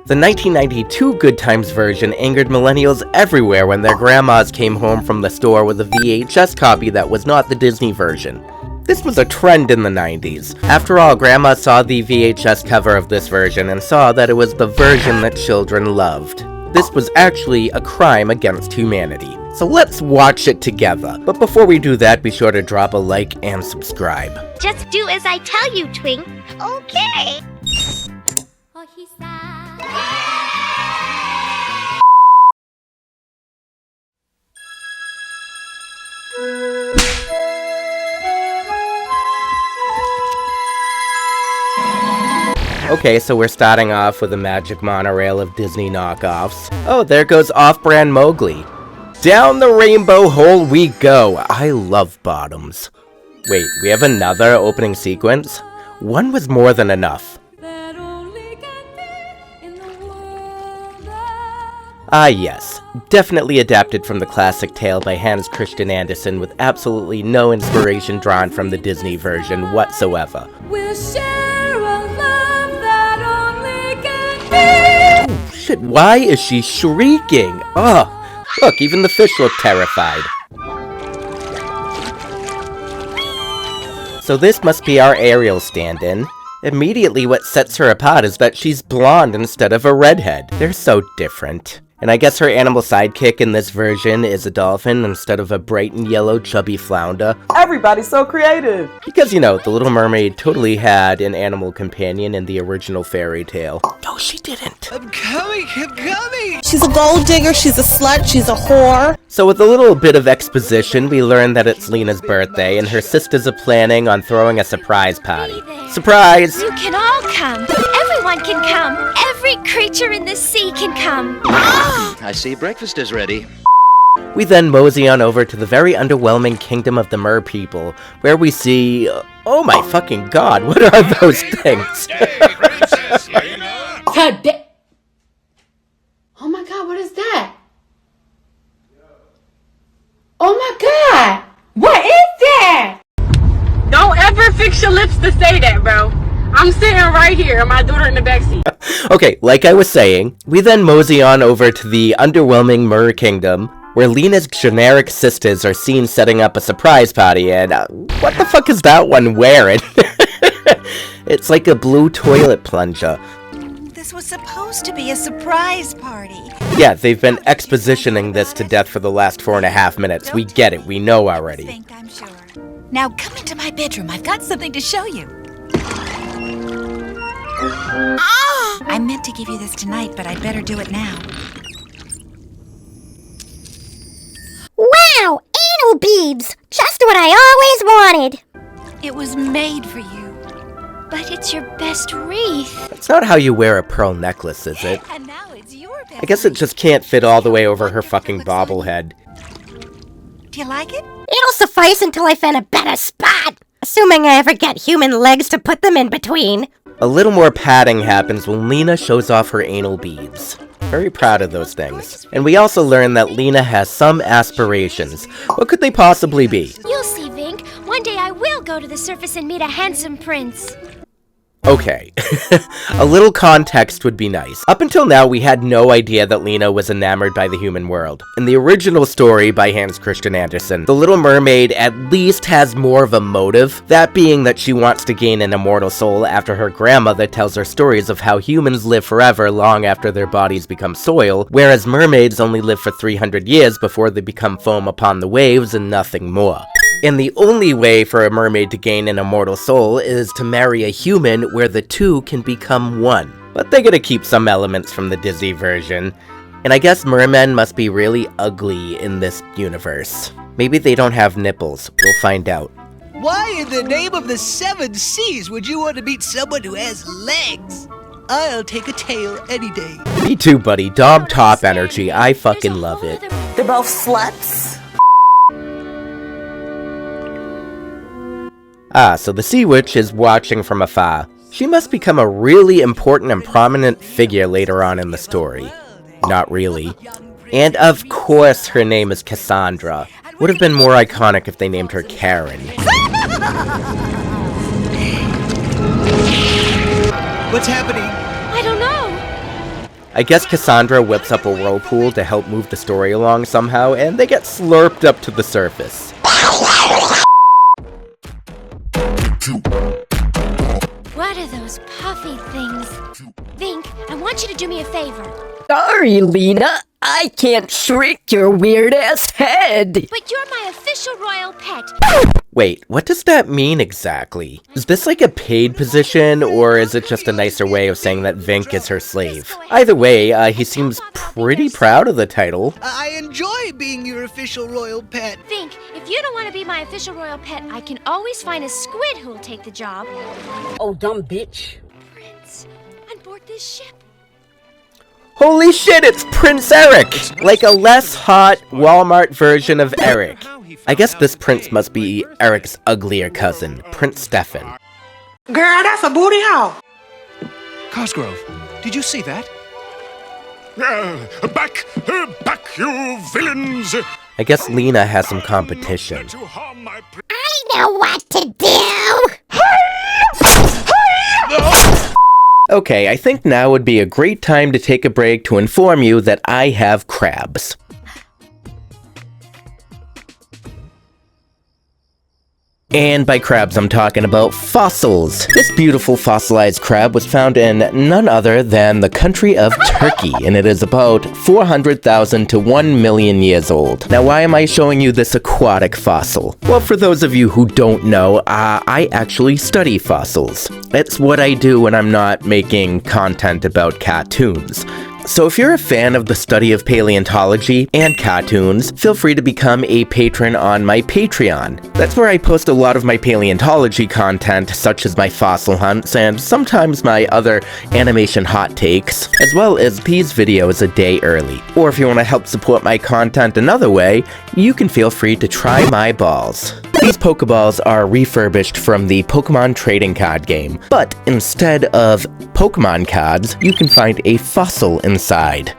The 1992 Goodtimes version angered millennials everywhere when their grandmas came home from the store with a VHS copy that was not the Disney version. This was a trend in the 90s. After all, Grandma saw the VHS cover of this version and saw that it was the version that children loved. This was actually a crime against humanity. So let's watch it together. But before we do that, be sure to drop a like and subscribe. Just do as I tell you, Twink. Okay. Okay, so we're starting off with a magic monorail of Disney knockoffs. Oh, there goes off-brand Mowgli. Down the rainbow hole we go. I love bottoms. Wait, we have another opening sequence? One was more than enough. Ah yes, definitely adapted from the classic tale by Hans Christian Andersen with absolutely no inspiration drawn from the Disney version whatsoever. We'll share a love that only can be. Oh shit, why is she shrieking? Ugh, look, even the fish look terrified. So this must be our Ariel stand-in. Immediately what sets her apart is that she's blonde instead of a redhead. They're so different. And I guess her animal sidekick in this version is a dolphin instead of a bright and yellow chubby flounder. Everybody's so creative! Because, you know, the Little Mermaid totally had an animal companion in the original fairy tale. No, she didn't. I'm coming! She's a gold digger, she's a slut, she's a whore. So with a little bit of exposition, we learn that it's Lena's birthday and her sisters are planning on throwing a surprise party. Surprise! You can all come. Everyone can come. Every creature in the sea can come. I see breakfast is ready. We then mosey on over to the very underwhelming kingdom of the mer people, where we see... oh my fucking god, what are those things? Oh my god, what is that? Oh my god! What is that? Don't ever fix your lips to say that, bro. I'm sitting right here and my daughter in the backseat. Okay, like I was saying, we then mosey on over to the underwhelming mer kingdom, where Lena's generic sisters are seen setting up a surprise party, and what the fuck is that one wearing? It's like a blue toilet plunger. This was supposed to be a surprise party. Yeah, they've been expositioning this to death for the last 4.5 minutes. We get it, we know already. I'm sure. Now come into my bedroom, I've got something to show you. I meant to give you this tonight, but I'd better do it now. Wow! Anal beads! Just what I always wanted! It was made for you. But it's your best wreath. That's not how you wear a pearl necklace, is it? And now it's your best. I guess it just can't fit all the way over her fucking bobblehead. Do you like it? It'll suffice until I find a better spot. Assuming I ever get human legs to put them in between. A little more padding happens when Lena shows off her anal beads. Very proud of those things. And we also learn that Lena has some aspirations. What could they possibly be? You'll see, Vink. One day I will go to the surface and meet a handsome prince. Okay, a little context would be nice. Up until now, we had no idea that Lena was enamored by the human world. In the original story by Hans Christian Andersen, the Little Mermaid at least has more of a motive, that being that she wants to gain an immortal soul after her grandmother tells her stories of how humans live forever long after their bodies become soil, whereas mermaids only live for 300 years before they become foam upon the waves and nothing more. And the only way for a mermaid to gain an immortal soul is to marry a human where the two can become one. But they're gonna keep some elements from the Disney version. And I guess mermen must be really ugly in this universe. Maybe they don't have nipples. We'll find out. Why in the name of the 7 seas would you want to meet someone who has legs? I'll take a tail any day. Me too, buddy. Dom top energy. I fucking love it. They're both sluts. Ah, so the Sea Witch is watching from afar. She must become a really important and prominent figure later on in the story. Not really. And of course her name is Cassandra. Would have been more iconic if they named her Karen. What's happening? I don't know. I guess Cassandra whips up a whirlpool to help move the story along somehow, and they get slurped up to the surface. What are those puffy things? Vink, I want you to do me a favor. Sorry, Lena. I can't shrink your weird-ass head. But you're my official royal pet. Wait, what does that mean exactly? Is this like a paid position, or is it just a nicer way of saying that Vink is her slave? Either way, he seems pretty proud of the title. I enjoy being your official royal pet. Vink, if you don't want to be my official royal pet, I can always find a squid who'll take the job. Oh, dumb bitch. Prince, on board this ship. Holy shit, it's Prince Eric! Like a less hot Walmart version of Eric. I guess this prince must be Eric's uglier cousin, Prince Stefan. Girl, that's a booty hole. Cosgrove, did you see that? Back, you villains! I guess Lena has some competition. I know what to do! Okay, I think now would be a great time to take a break to inform you that I have crabs. And by crabs, I'm talking about fossils. This beautiful fossilized crab was found in none other than the country of Turkey, and it is about 400,000 to 1 million years old. Now, why am I showing you this aquatic fossil? Well, for those of you who don't know, I actually study fossils. It's what I do when I'm not making content about cartoons. So if you're a fan of the study of paleontology and cartoons, feel free to become a patron on my Patreon. That's where I post a lot of my paleontology content, such as my fossil hunts and sometimes my other animation hot takes, as well as these videos a day early. Or if you want to help support my content another way, you can feel free to try my balls. These Pokeballs are refurbished from the Pokemon trading card game, but instead of Pokemon cards, you can find a fossil inside.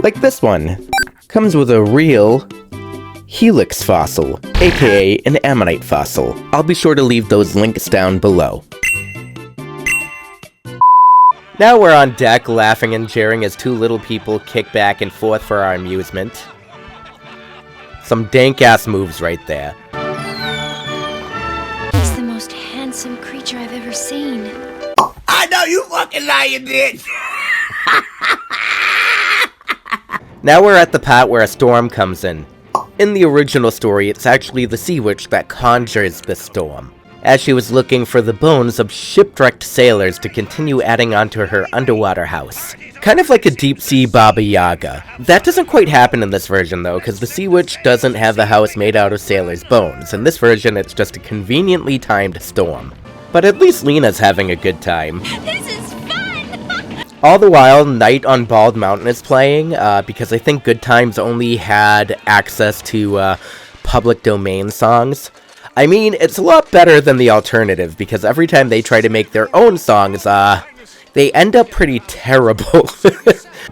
Like this one. Comes with a real Helix fossil, aka an Ammonite fossil. I'll be sure to leave those links down below. Now we're on deck, laughing and cheering as two little people kick back and forth for our amusement. Some dank-ass moves right there. He's the most handsome creature I've ever seen. I know you fucking lying, bitch! Now we're at the part where a storm comes in. In the original story, it's actually the sea witch that conjures the storm, as she was looking for the bones of shipwrecked sailors to continue adding onto her underwater house. Kind of like a deep-sea Baba Yaga. That doesn't quite happen in this version though, because the sea witch doesn't have the house made out of sailors' bones. In this version, it's just a conveniently timed storm. But at least Lena's having a good time. This is fun! All the while, Night on Bald Mountain is playing, because I think Goodtimes only had access to public domain songs. I mean, it's a lot better than the alternative, because every time they try to make their own songs, they end up pretty terrible.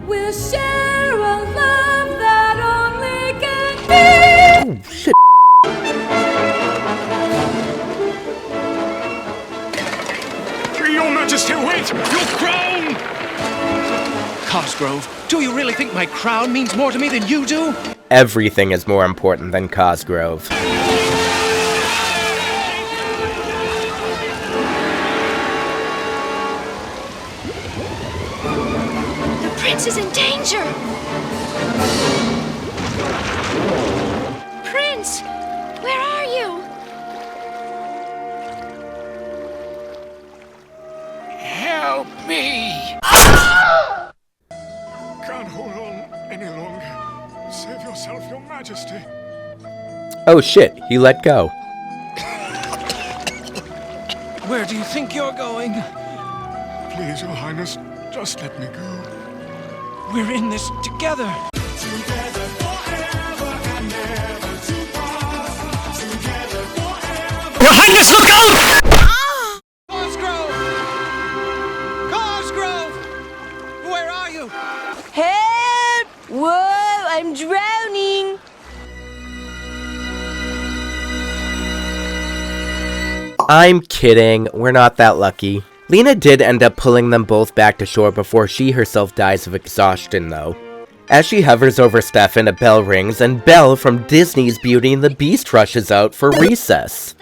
We'll share a love that only can be. Oh, shit. Your Majesty, wait! Your crown! Cosgrove, do you really think my crown means more to me than you do? Everything is more important than Cosgrove. The prince is in danger! Prince! Where are you? Help me! Can't hold on any longer. Save yourself, Your Majesty. Oh shit, he let go. Where do you think you're going? Please, Your Highness, just let me go. We're in this together. Your Highness, look out! Cosgrove! Cosgrove! Where are you? Help! Whoa, I'm drowning. I'm kidding, we're not that lucky. Lena did end up pulling them both back to shore before she herself dies of exhaustion, though. As she hovers over Stefan, a bell rings, and Belle from Disney's Beauty and the Beast rushes out for recess.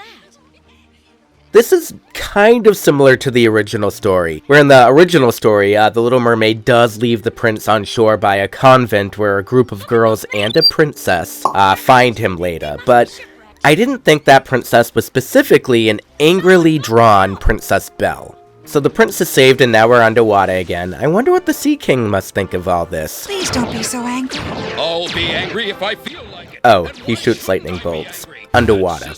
This is kind of similar to the original story, where in the original story, the Little Mermaid does leave the prince on shore by a convent where a group of girls and a princess find him later, but I didn't think that princess was specifically an angrily drawn Princess Belle. So the prince is saved and now we're underwater again. I wonder what the Sea King must think of all this. Please don't be so angry. I'll be angry if I feel like it. Oh, he shoots lightning bolts. Underwater.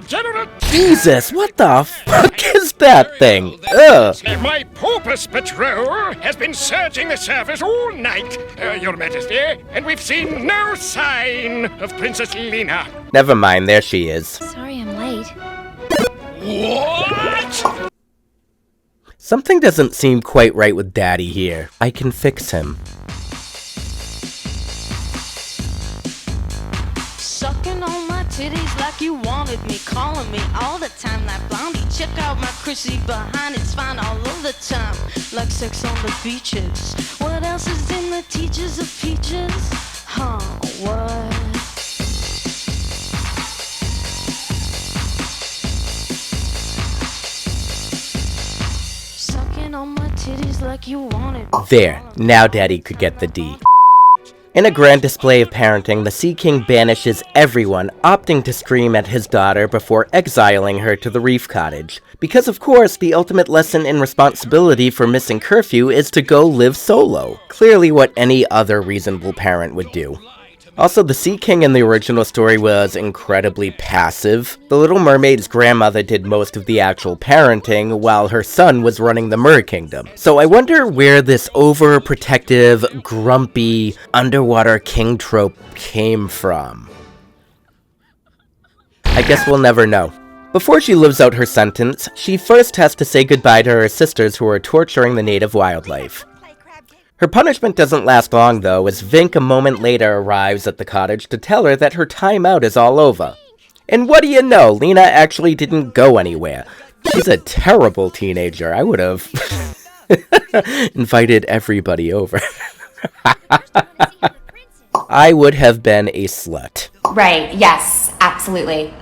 General, Jesus, what the fuck is that thing? Ugh. my porpoise patrol has been searching the surface all night, Your Majesty, and we've seen no sign of Princess Lena. Never mind, there she is. Sorry I'm late. What? Something doesn't seem quite right with Daddy here. I can fix him. Sucking on my titties like you wanted me, calling me all the time like blondie. Check out my Chrissy behind, it's fine all of the time, like sex on the beaches. What else is in the teachers of peaches? Huh, what? Sucking on my titties like you wanted me. There, now Daddy could get the D. In a grand display of parenting, the Sea King banishes everyone, opting to scream at his daughter before exiling her to the reef cottage. Because of course, the ultimate lesson in responsibility for missing curfew is to go live solo. Clearly what any other reasonable parent would do. Also, the Sea King in the original story was incredibly passive. The Little Mermaid's grandmother did most of the actual parenting, while her son was running the Mer Kingdom. So I wonder where this overprotective, grumpy, underwater king trope came from. I guess we'll never know. Before she lives out her sentence, she first has to say goodbye to her sisters who are torturing the native wildlife. Her punishment doesn't last long, though, as Vink a moment later arrives at the cottage to tell her that her time out is all over. And what do you know, Lena actually didn't go anywhere. She's a terrible teenager. I would have invited everybody over. I would have been a slut. Right, yes, absolutely.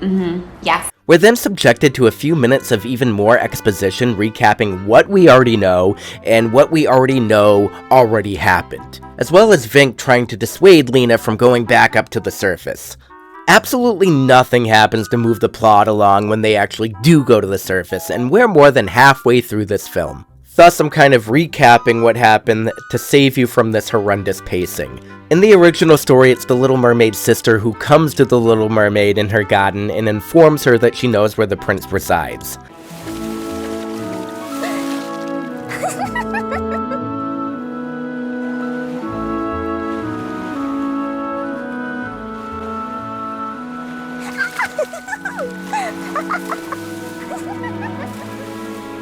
Yes. We're then subjected to a few minutes of even more exposition recapping what we already know and what we already know already happened, as well as Vink trying to dissuade Lena from going back up to the surface. Absolutely nothing happens to move the plot along when they actually do go to the surface, and we're more than halfway through this film. Thus, I'm kind of recapping what happened to save you from this horrendous pacing. In the original story, it's the Little Mermaid's sister who comes to the Little Mermaid in her garden and informs her that she knows where the prince resides.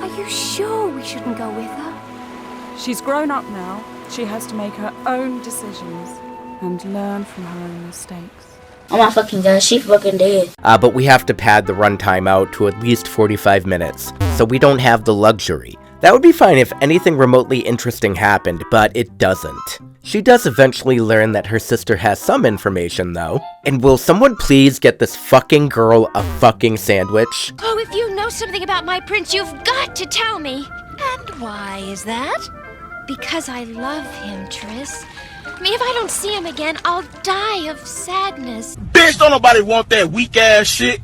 Are you sure we shouldn't go with her? She's grown up now. She has to make her own decisions and learn from her own mistakes. Oh my fucking god, she fucking dead. But we have to pad the runtime out to at least 45 minutes, so we don't have the luxury. That would be fine if anything remotely interesting happened, but it doesn't. She does eventually learn that her sister has some information, though. And will someone please get this fucking girl a fucking sandwich? Oh, if you know something about my prince, you've got to tell me. And why is that? Because I love him, Triss. If I don't see him again, I'll die of sadness. Bitch, don't nobody want that weak ass shit.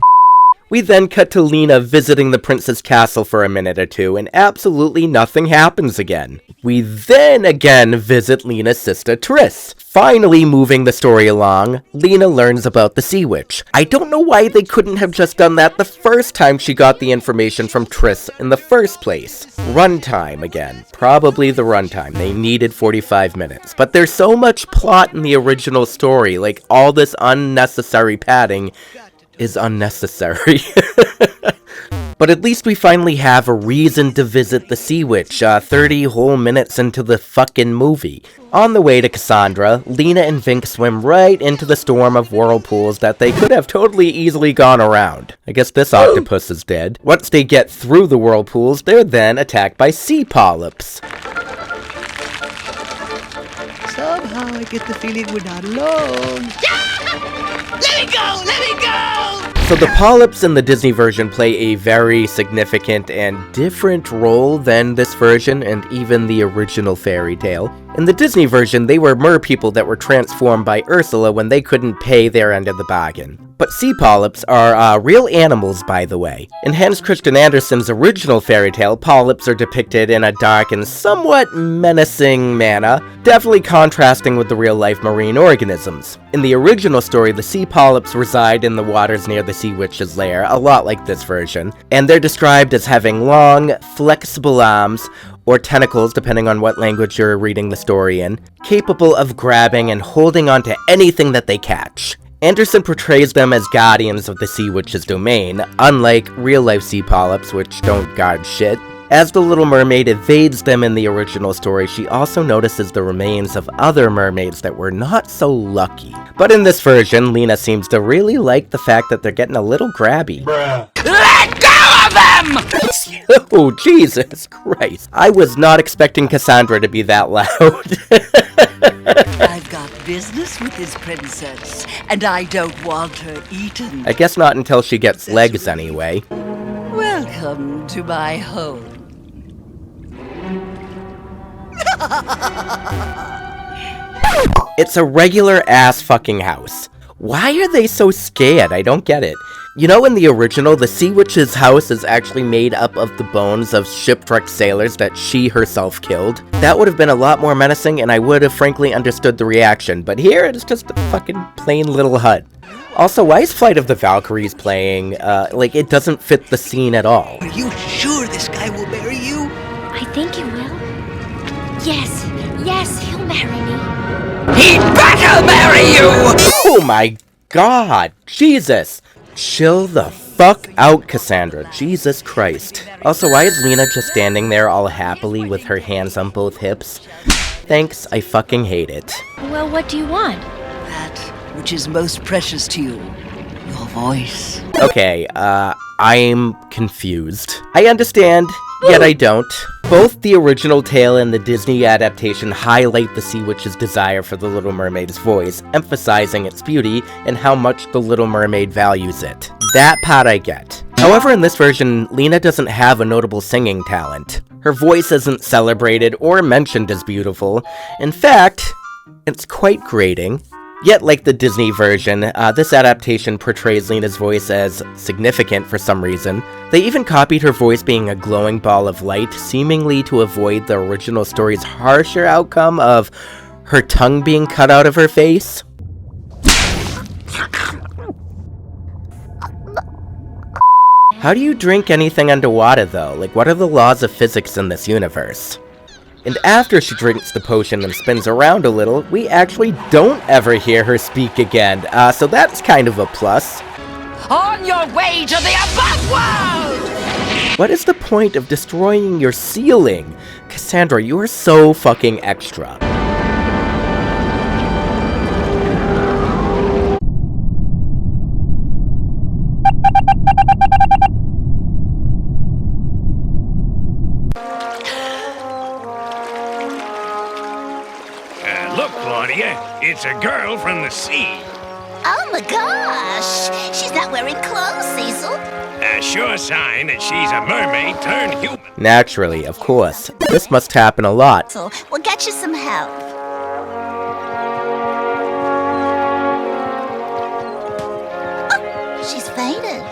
We then cut to Lena visiting the prince's castle for a minute or two, and absolutely nothing happens again. We then again visit Lena's sister Triss. Finally moving the story along, Lena learns about the Sea Witch. I don't know why they couldn't have just done that the first time she got the information from Triss in the first place. Runtime again. Probably the runtime. They needed 45 minutes. But there's so much plot in the original story, like all this unnecessary padding is unnecessary. But But at least we finally have a reason to visit the Sea Witch, 30 whole minutes into the fucking movie. On the way to Cassandra, Lena and Vink swim right into the storm of whirlpools that they could have totally easily gone around. I guess this octopus is dead. Once they get through the whirlpools, they're then attacked by sea polyps. Somehow I get the feeling we're not alone. Let me go! Let me go! So the polyps in the Disney version play a very significant and different role than this version and even the original fairy tale. In the Disney version, they were merpeople that were transformed by Ursula when they couldn't pay their end of the bargain. But sea polyps are real animals, by the way. In Hans Christian Andersen's original fairy tale, polyps are depicted in a dark and somewhat menacing manner, definitely contrasting with the real-life marine organisms. In the original story, the sea polyps reside in the waters near the Sea Witch's lair, a lot like this version, and they're described as having long, flexible arms, or tentacles, depending on what language you're reading the story in, capable of grabbing and holding onto anything that they catch. Andersen portrays them as guardians of the Sea Witch's domain, unlike real-life sea polyps, which don't guard shit. As the Little Mermaid evades them in the original story, she also notices the remains of other mermaids that were not so lucky. But in this version, Lena seems to really like the fact that they're getting a little grabby. Bruh. Let go of them! Oh, Jesus Christ. I was not expecting Cassandra to be that loud. I've got business with this princess, and I don't want her eaten. I guess not until she gets legs anyway. Welcome to my home. It's a regular ass fucking house. Why are they so scared? I don't get it. You know, in the original, the Sea Witch's house is actually made up of the bones of shipwrecked sailors that she herself killed. That would have been a lot more menacing, and I would have frankly understood the reaction, but here it's just a fucking plain little hut. Also, why is Flight of the Valkyries playing? Like, it doesn't fit the scene at all. Are you sure this guy will marry you? I think he will. Yes, yes, he'll marry me. He'd better marry you! Oh my god, Jesus! Chill the fuck out, Cassandra. Jesus Christ. Also, why is Lena just standing there all happily with her hands on both hips? Thanks, I fucking hate it. Well, what do you want? That which is most precious to you. Your voice. Okay, I'm confused. I understand, yet I don't. Both the original tale and the Disney adaptation highlight the Sea Witch's desire for the Little Mermaid's voice, emphasizing its beauty and how much the Little Mermaid values it. That part I get. However, in this version, Lena doesn't have a notable singing talent. Her voice isn't celebrated or mentioned as beautiful. In fact, it's quite grating. Yet, like the Disney version, this adaptation portrays Lena's voice as significant for some reason. They even copied her voice being a glowing ball of light, seemingly to avoid the original story's harsher outcome of her tongue being cut out of her face. How do you drink anything underwater, though? Like, what are the laws of physics in this universe? And after she drinks the potion and spins around a little, we actually don't ever hear her speak again, so that's kind of a plus. On your way to the above world! What is the point of destroying your ceiling? Cassandra, you are so fucking extra. Look, Claudia, it's a girl from the sea. Oh my gosh! She's not wearing clothes, Cecil. A sure sign that she's a mermaid turned human. Naturally, of course. This must happen a lot. So we'll get you some help. Oh, she's fainted.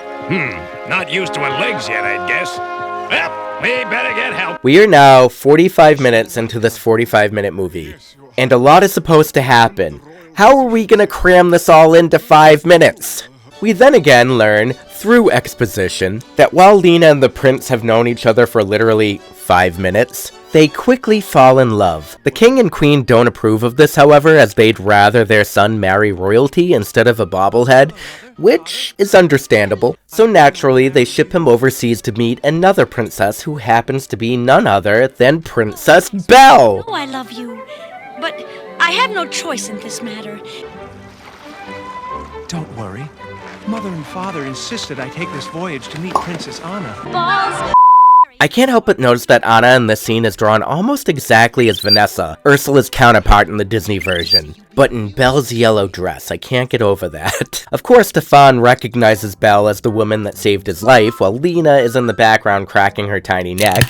Not used to her legs yet, I guess. Well, we better get help. We are now 45 minutes into this 45-minute movie, and a lot is supposed to happen. How are we gonna cram this all into 5 minutes? We then again learn, through exposition, that while Lena and the prince have known each other for literally 5 minutes, they quickly fall in love. The king and queen don't approve of this, however, as they'd rather their son marry royalty instead of a bobblehead, which is understandable. So naturally, they ship him overseas to meet another princess who happens to be none other than Princess Belle. Oh, I love you, but I have no choice in this matter. Don't worry. Mother and Father insisted I take this voyage to meet Princess Anna. Balls. I can't help but notice that Anna in this scene is drawn almost exactly as Vanessa, Ursula's counterpart in the Disney version. But in Belle's yellow dress, I can't get over that. Of course, Stefan recognizes Belle as the woman that saved his life, while Lena is in the background cracking her tiny neck.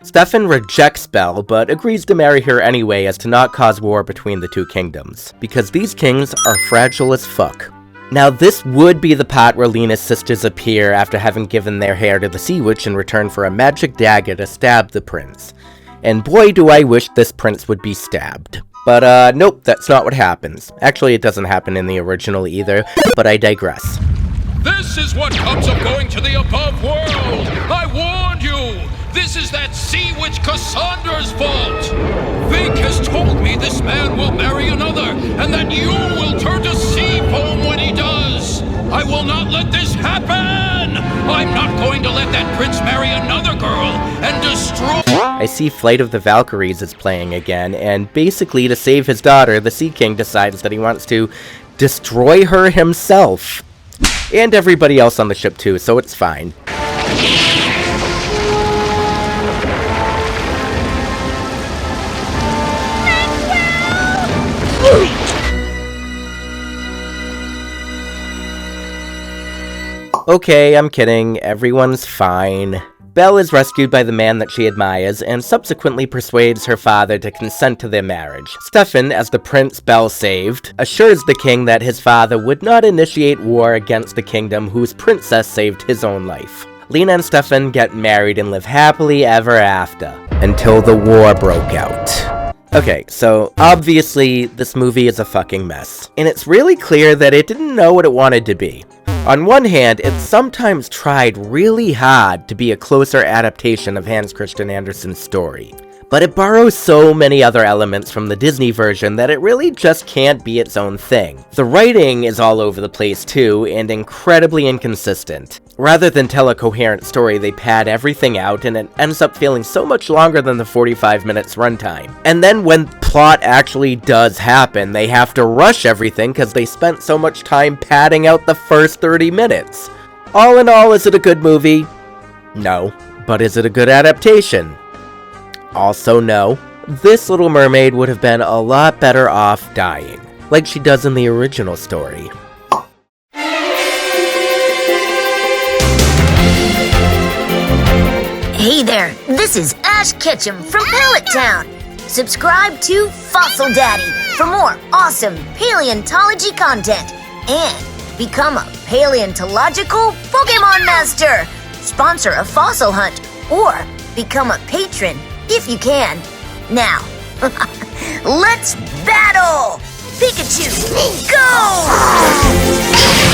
Stefan rejects Belle, but agrees to marry her anyway as to not cause war between the two kingdoms, because these kings are fragile as fuck. Now this would be the part where Lena's sisters appear after having given their hair to the Sea Witch in return for a magic dagger to stab the prince. And boy do I wish this prince would be stabbed. But nope, that's not what happens. Actually, it doesn't happen in the original either, but I digress. This is what comes of going to the above world! I warned you! This is that Sea Witch Cassandra's fault! Vink has told me this man will marry another, and that you will turn to sea foam when he does! I will not let this happen! I'm not going to let that prince marry another girl and destroy— I see Flight of the Valkyries is playing again, and basically to save his daughter, the Sea King decides that he wants to destroy her himself. And everybody else on the ship too, so it's fine. Okay, I'm kidding. Everyone's fine. Belle is rescued by the man that she admires, and subsequently persuades her father to consent to their marriage. Stefan, as the prince Belle saved, assures the king that his father would not initiate war against the kingdom whose princess saved his own life. Lena and Stefan get married and live happily ever after, until the war broke out. Okay, so obviously this movie is a fucking mess, and it's really clear that it didn't know what it wanted to be. On one hand, it sometimes tried really hard to be a closer adaptation of Hans Christian Andersen's story, but it borrows so many other elements from the Disney version that it really just can't be its own thing. The writing is all over the place too, and incredibly inconsistent. Rather than tell a coherent story, they pad everything out, and it ends up feeling so much longer than the 45 minutes runtime. And then when plot actually does happen, they have to rush everything because they spent so much time padding out the first 30 minutes. All in all, is it a good movie? No. But is it a good adaptation? Also no. This Little Mermaid would have been a lot better off dying, like she does in the original story. Hey there, this is Ash Ketchum from Pallet Town. Subscribe to Fossil Daddy for more awesome paleontology content and become a paleontological Pokemon Master. Sponsor a fossil hunt or become a patron if you can. Now, let's battle! Pikachu, go!